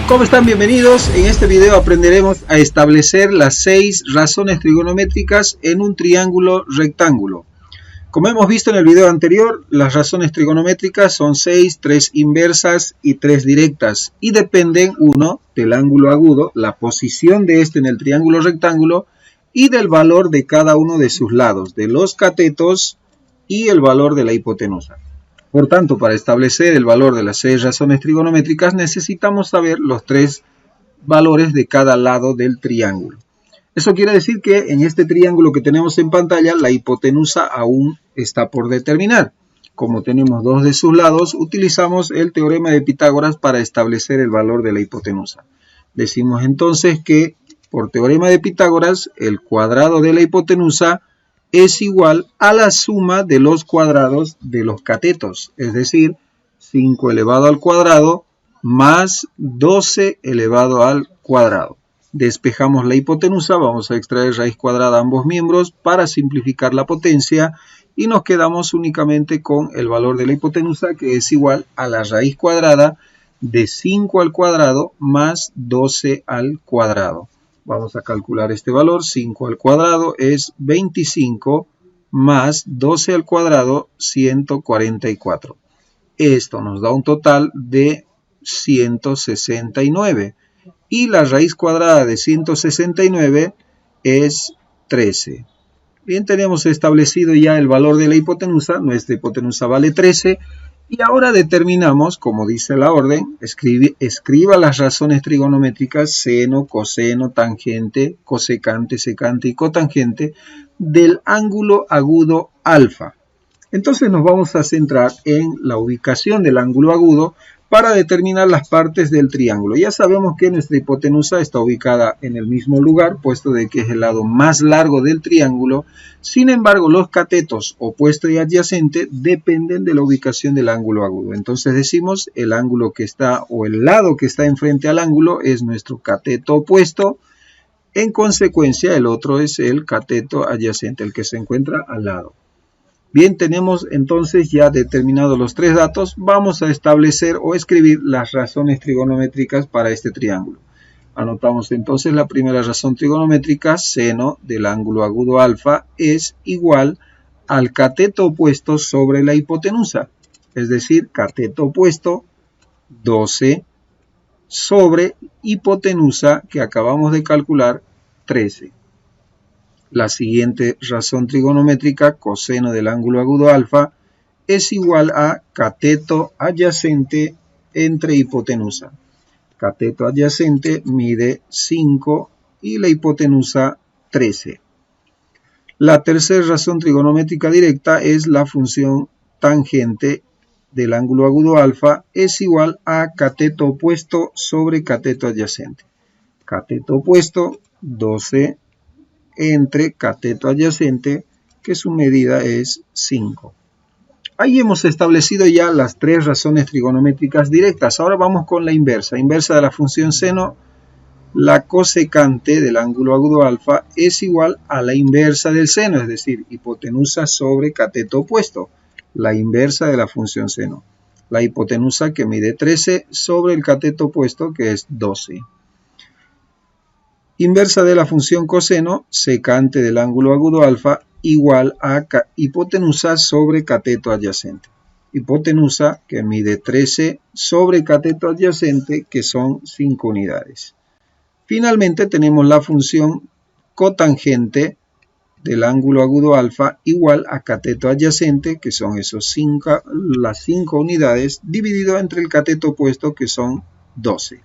¿Cómo están? Bienvenidos. En este video aprenderemos a establecer las 6 razones trigonométricas en un triángulo rectángulo. Como hemos visto en el video anterior, las razones trigonométricas son 6, 3 inversas y 3 directas y dependen, uno, del ángulo agudo, la posición de este en el triángulo rectángulo y del valor de cada uno de sus lados, de los catetos y el valor de la hipotenusa. Por tanto, para establecer el valor de las 6 razones trigonométricas necesitamos saber los 3 valores de cada lado del triángulo. Eso quiere decir que en este triángulo que tenemos en pantalla, la hipotenusa aún está por determinar. Como tenemos 2 de sus lados, utilizamos el teorema de Pitágoras para establecer el valor de la hipotenusa. Decimos entonces que por teorema de Pitágoras, el cuadrado de la hipotenusa es igual a la suma de los cuadrados de los catetos, es decir, 5 elevado al cuadrado más 12 elevado al cuadrado. Despejamos la hipotenusa, vamos a extraer raíz cuadrada a ambos miembros para simplificar la potencia y nos quedamos únicamente con el valor de la hipotenusa, que es igual a la raíz cuadrada de 5 al cuadrado más 12 al cuadrado. Vamos a calcular este valor. 5 al cuadrado es 25 más 12 al cuadrado 144. Esto nos da un total de 169. Y la raíz cuadrada de 169 es 13. Bien, tenemos establecido ya el valor de la hipotenusa. Nuestra hipotenusa vale 13. Y ahora determinamos, como dice la orden, escriba las razones trigonométricas seno, coseno, tangente, cosecante, secante y cotangente del ángulo agudo alfa. Entonces nos vamos a centrar en la ubicación del ángulo agudo para determinar las partes del triángulo. Ya sabemos que nuestra hipotenusa está ubicada en el mismo lugar, puesto de que es el lado más largo del triángulo. Sin embargo, los catetos opuesto y adyacente dependen de la ubicación del ángulo agudo. Entonces decimos el ángulo que está o el lado que está enfrente al ángulo es nuestro cateto opuesto. En consecuencia, el otro es el cateto adyacente, el que se encuentra al lado. Bien, tenemos entonces ya determinados los 3 datos. Vamos a establecer o escribir las razones trigonométricas para este triángulo. Anotamos entonces la primera razón trigonométrica, seno del ángulo agudo alfa es igual al cateto opuesto sobre la hipotenusa. Es decir, cateto opuesto 12 sobre hipotenusa que acabamos de calcular 13. La siguiente razón trigonométrica, coseno del ángulo agudo alfa, es igual a cateto adyacente entre hipotenusa. Cateto adyacente mide 5 y la hipotenusa 13. La tercera razón trigonométrica directa es la función tangente del ángulo agudo alfa es igual a cateto opuesto sobre cateto adyacente. Cateto opuesto 12 entre cateto adyacente, que su medida es 5. Ahí hemos establecido ya las 3 razones trigonométricas directas. Ahora vamos con la inversa. Inversa de la función seno, la cosecante del ángulo agudo alfa es igual a la inversa del seno, es decir, hipotenusa sobre cateto opuesto. La inversa de la función seno. La hipotenusa que mide 13 sobre el cateto opuesto, que es 12. Inversa de la función coseno, secante del ángulo agudo alfa, igual a hipotenusa sobre cateto adyacente. Hipotenusa que mide 13 sobre cateto adyacente, que son 5 unidades. Finalmente tenemos la función cotangente del ángulo agudo alfa, igual a cateto adyacente, que son las 5 unidades, dividido entre el cateto opuesto, que son 12.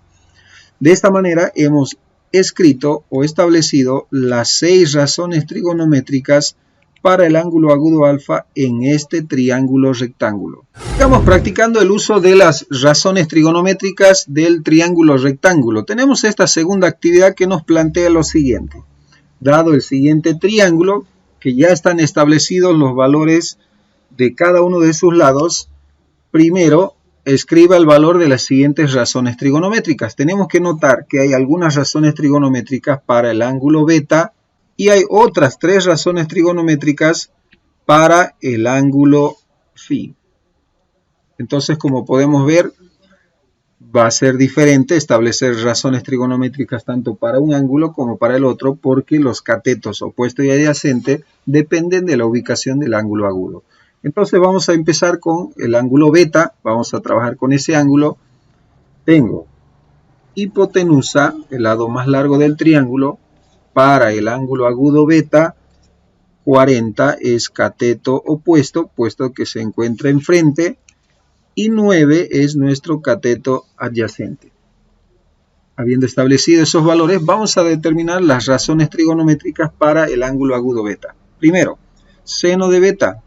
De esta manera hemos escrito o establecido las 6 razones trigonométricas para el ángulo agudo alfa en este triángulo rectángulo. Estamos practicando el uso de las razones trigonométricas del triángulo rectángulo. Tenemos esta segunda actividad que nos plantea lo siguiente. Dado el siguiente triángulo, que ya están establecidos los valores de cada uno de sus lados, primero escriba el valor de las siguientes razones trigonométricas. Tenemos que notar que hay algunas razones trigonométricas para el ángulo beta y hay otras 3 razones trigonométricas para el ángulo phi. Entonces, como podemos ver, va a ser diferente establecer razones trigonométricas tanto para un ángulo como para el otro, porque los catetos opuesto y adyacente dependen de la ubicación del ángulo agudo. Entonces vamos a empezar con el ángulo beta, vamos a trabajar con ese ángulo. Tengo hipotenusa, el lado más largo del triángulo, para el ángulo agudo beta, 40 es cateto opuesto, puesto que se encuentra enfrente, y 9 es nuestro cateto adyacente. Habiendo establecido esos valores, vamos a determinar las razones trigonométricas para el ángulo agudo beta. Primero, seno de beta.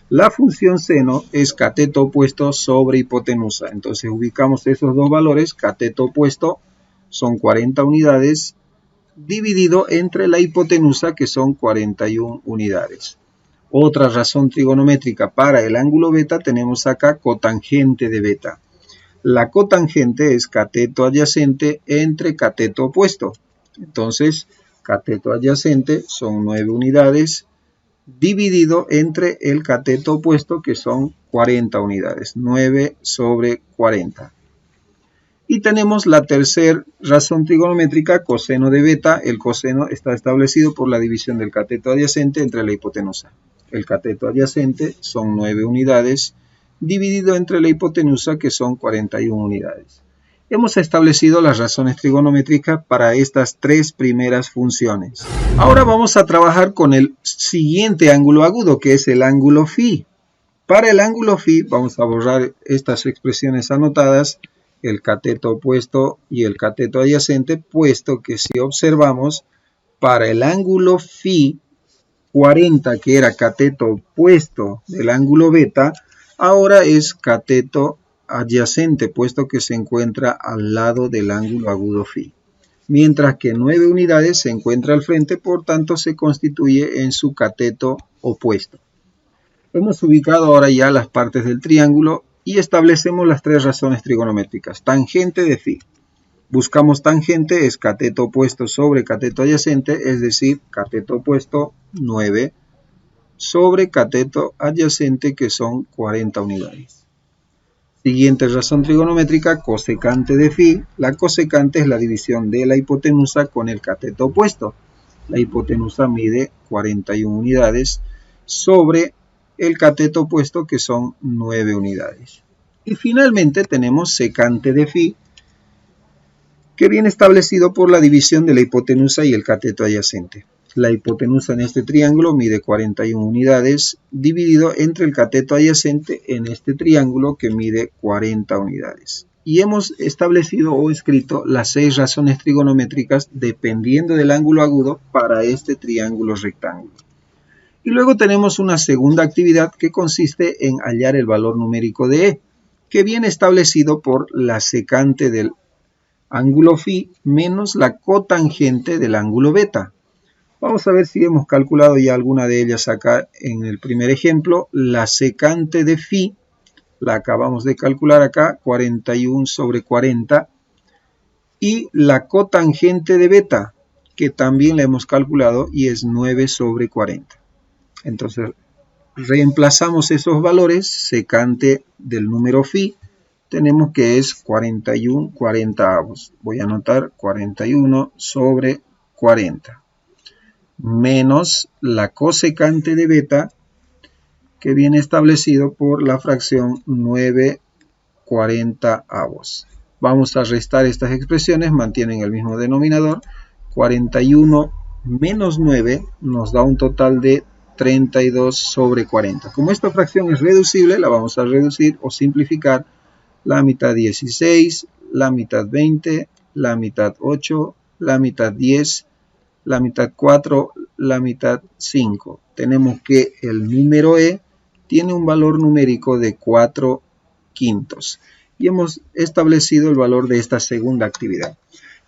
La función seno es cateto opuesto sobre hipotenusa. Entonces ubicamos esos dos valores, cateto opuesto son 40 unidades, dividido entre la hipotenusa que son 41 unidades. Otra razón trigonométrica para el ángulo beta tenemos acá cotangente de beta. La cotangente es cateto adyacente entre cateto opuesto. Entonces, cateto adyacente son 9 unidades dividido entre el cateto opuesto que son 40 unidades. 9 sobre 40. Y tenemos la tercera razón trigonométrica, coseno de beta. El coseno está establecido por la división del cateto adyacente entre la hipotenusa. El cateto adyacente son 9 unidades, dividido entre la hipotenusa que son 41 unidades. Hemos establecido las razones trigonométricas para estas tres primeras funciones. Ahora vamos a trabajar con el siguiente ángulo agudo, que es el ángulo φ. Para el ángulo φ vamos a borrar estas expresiones anotadas, el cateto opuesto y el cateto adyacente, puesto que si observamos, para el ángulo φ, 40, que era cateto opuesto del ángulo beta, ahora es cateto adyacente, puesto que se encuentra al lado del ángulo agudo φ. Mientras que 9 unidades se encuentra al frente, por tanto se constituye en su cateto opuesto. Hemos ubicado ahora ya las partes del triángulo y establecemos las tres razones trigonométricas. Tangente de φ. Buscamos tangente, es cateto opuesto sobre cateto adyacente, es decir, cateto opuesto 9 sobre cateto adyacente, que son 40 unidades. Siguiente razón trigonométrica, cosecante de φ. La cosecante es la división de la hipotenusa con el cateto opuesto. La hipotenusa mide 41 unidades sobre el cateto opuesto, que son 9 unidades. Y finalmente tenemos secante de φ, que viene establecido por la división de la hipotenusa y el cateto adyacente. La hipotenusa en este triángulo mide 41 unidades, dividido entre el cateto adyacente en este triángulo que mide 40 unidades. Y hemos establecido o escrito las 6 razones trigonométricas dependiendo del ángulo agudo para este triángulo rectángulo. Y luego tenemos una segunda actividad que consiste en hallar el valor numérico de E, que viene establecido por la secante del ángulo φ menos la cotangente del ángulo beta. Vamos a ver si hemos calculado ya alguna de ellas acá en el primer ejemplo. La secante de φ la acabamos de calcular acá, 41 sobre 40. Y la cotangente de beta, que también la hemos calculado y es 9 sobre 40. Entonces reemplazamos esos valores, secante del número φ, tenemos que es 41 40avos. Voy a anotar 41 sobre 40. Menos la cosecante de beta, que viene establecido por la fracción 9 40avos. Vamos a restar estas expresiones, mantienen el mismo denominador. 41 menos 9 nos da un total de 32 sobre 40. Como esta fracción es reducible, la vamos a reducir o simplificar. La mitad 16, la mitad 20, la mitad 8, la mitad 10, la mitad 4, la mitad 5. Tenemos que el número E tiene un valor numérico de 4 quintos. Y hemos establecido el valor de esta segunda actividad.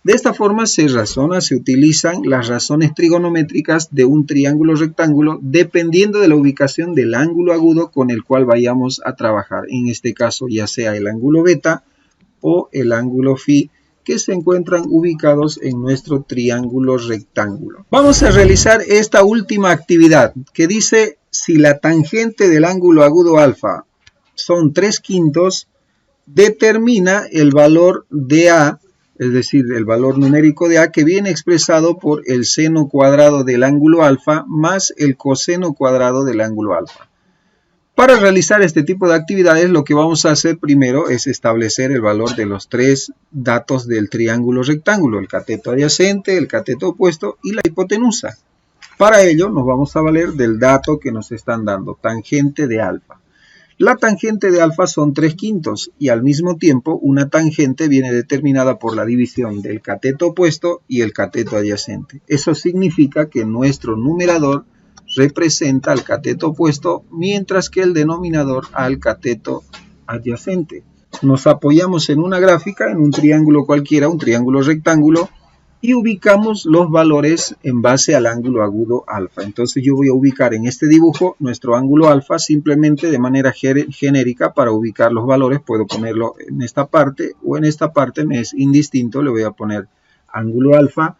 De esta forma se razona, se utilizan las razones trigonométricas de un triángulo rectángulo dependiendo de la ubicación del ángulo agudo con el cual vayamos a trabajar. En este caso ya sea el ángulo beta o el ángulo φ, que se encuentran ubicados en nuestro triángulo rectángulo. Vamos a realizar esta última actividad que dice: si la tangente del ángulo agudo alfa son 3 quintos, determina el valor de A, es decir, el valor numérico de A, que viene expresado por el seno cuadrado del ángulo alfa más el coseno cuadrado del ángulo alfa. Para realizar este tipo de actividades, lo que vamos a hacer primero es establecer el valor de los tres datos del triángulo rectángulo, el cateto adyacente, el cateto opuesto y la hipotenusa. Para ello nos vamos a valer del dato que nos están dando, tangente de alfa. La tangente de alfa son 3/5 y al mismo tiempo una tangente viene determinada por la división del cateto opuesto y el cateto adyacente. Eso significa que nuestro numerador representa al cateto opuesto, mientras que el denominador al cateto adyacente. Nos apoyamos en una gráfica, en un triángulo cualquiera, un triángulo rectángulo, y ubicamos los valores en base al ángulo agudo alfa. Entonces yo voy a ubicar en este dibujo nuestro ángulo alfa simplemente de manera genérica. Para ubicar los valores puedo ponerlo en esta parte o en esta parte, me es indistinto, le voy a poner ángulo alfa.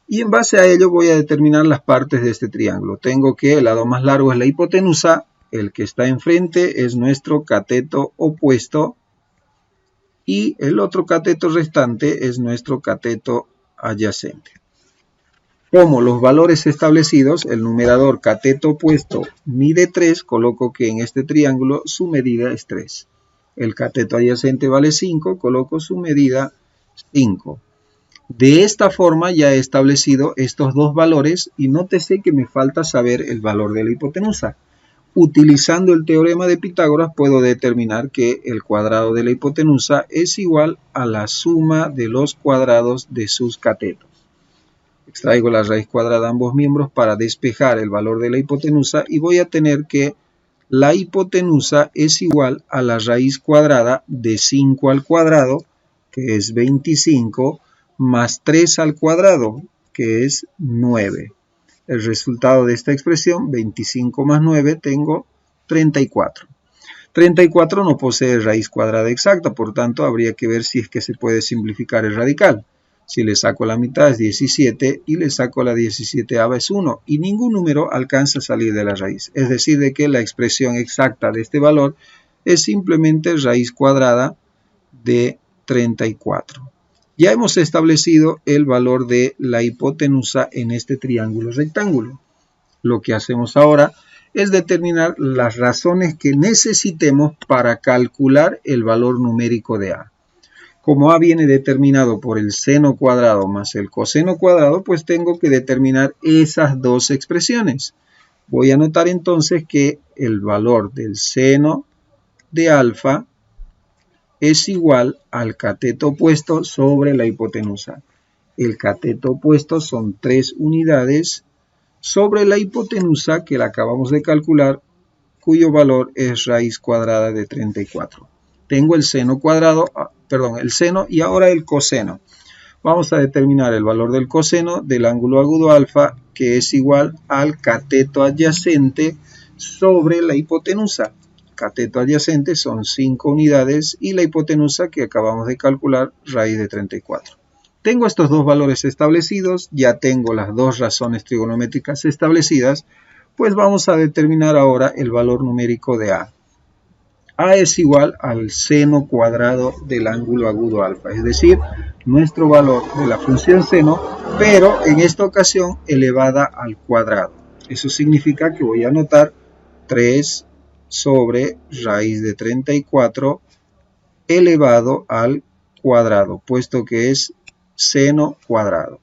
Y en base a ello voy a determinar las partes de este triángulo. Tengo que el lado más largo es la hipotenusa, el que está enfrente es nuestro cateto opuesto y el otro cateto restante es nuestro cateto adyacente. Como los valores establecidos, el numerador cateto opuesto mide 3, coloco que en este triángulo su medida es 3. El cateto adyacente vale 5, coloco su medida 5. De esta forma ya he establecido estos dos valores y nótese que me falta saber el valor de la hipotenusa. Utilizando el teorema de Pitágoras puedo determinar que el cuadrado de la hipotenusa es igual a la suma de los cuadrados de sus catetos. Extraigo la raíz cuadrada de ambos miembros para despejar el valor de la hipotenusa y voy a tener que la hipotenusa es igual a la raíz cuadrada de 5 al cuadrado, que es 25, más 3 al cuadrado, que es 9. El resultado de esta expresión, 25 más 9, tengo 34. 34 no posee raíz cuadrada exacta, por tanto habría que ver si es que se puede simplificar el radical. Si le saco la mitad es 17 y le saco la 17ava es 1 y ningún número alcanza a salir de la raíz. Es decir, de que la expresión exacta de este valor es simplemente raíz cuadrada de 34. Ya hemos establecido el valor de la hipotenusa en este triángulo rectángulo. Lo que hacemos ahora es determinar las razones que necesitemos para calcular el valor numérico de A. Como A viene determinado por el seno cuadrado más el coseno cuadrado, pues tengo que determinar esas dos expresiones. Voy a anotar entonces que el valor del seno de alfa es igual al cateto opuesto sobre la hipotenusa. El cateto opuesto son 3 unidades sobre la hipotenusa que la acabamos de calcular, cuyo valor es raíz cuadrada de 34. Tengo el seno cuadrado, el seno y ahora el coseno. Vamos a determinar el valor del coseno del ángulo agudo alfa, que es igual al cateto adyacente sobre la hipotenusa. Cateto adyacente son 5 unidades y la hipotenusa que acabamos de calcular, raíz de 34. Tengo estos dos valores establecidos, ya tengo las dos razones trigonométricas establecidas, pues vamos a determinar ahora el valor numérico de A. A es igual al seno cuadrado del ángulo agudo alfa, es decir, nuestro valor de la función seno, pero en esta ocasión elevada al cuadrado. Eso significa que voy a anotar 3 sobre raíz de 34 elevado al cuadrado, puesto que es seno cuadrado.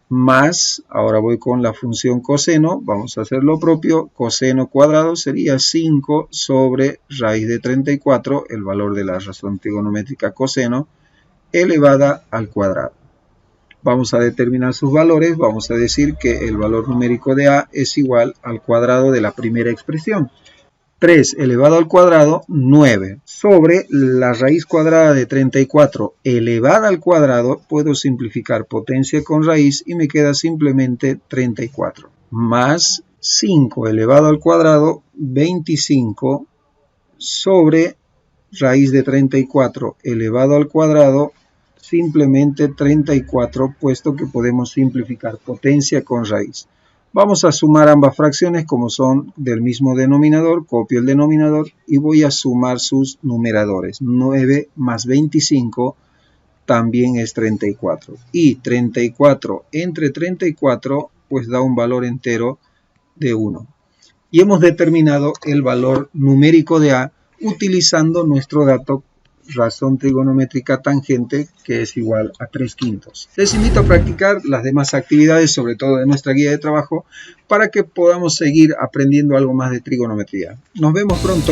Más, ahora voy con la función coseno, vamos a hacer lo propio, coseno cuadrado sería 5 sobre raíz de 34, el valor de la razón trigonométrica coseno, elevada al cuadrado. Vamos a determinar sus valores, vamos a decir que el valor numérico de A es igual al cuadrado de la primera expresión. 3 elevado al cuadrado, 9, sobre la raíz cuadrada de 34 elevada al cuadrado, puedo simplificar potencia con raíz y me queda simplemente 34, más 5 elevado al cuadrado, 25, sobre raíz de 34 elevado al cuadrado, simplemente 34, puesto que podemos simplificar potencia con raíz. Vamos a sumar ambas fracciones como son del mismo denominador, copio el denominador y voy a sumar sus numeradores. 9 más 25 también es 34. Y 34 entre 34 pues da un valor entero de 1. Y hemos determinado el valor numérico de A utilizando nuestro dato razón trigonométrica tangente, que es igual a 3/5. Les invito a practicar las demás actividades, sobre todo de nuestra guía de trabajo, para que podamos seguir aprendiendo algo más de trigonometría. Nos vemos pronto.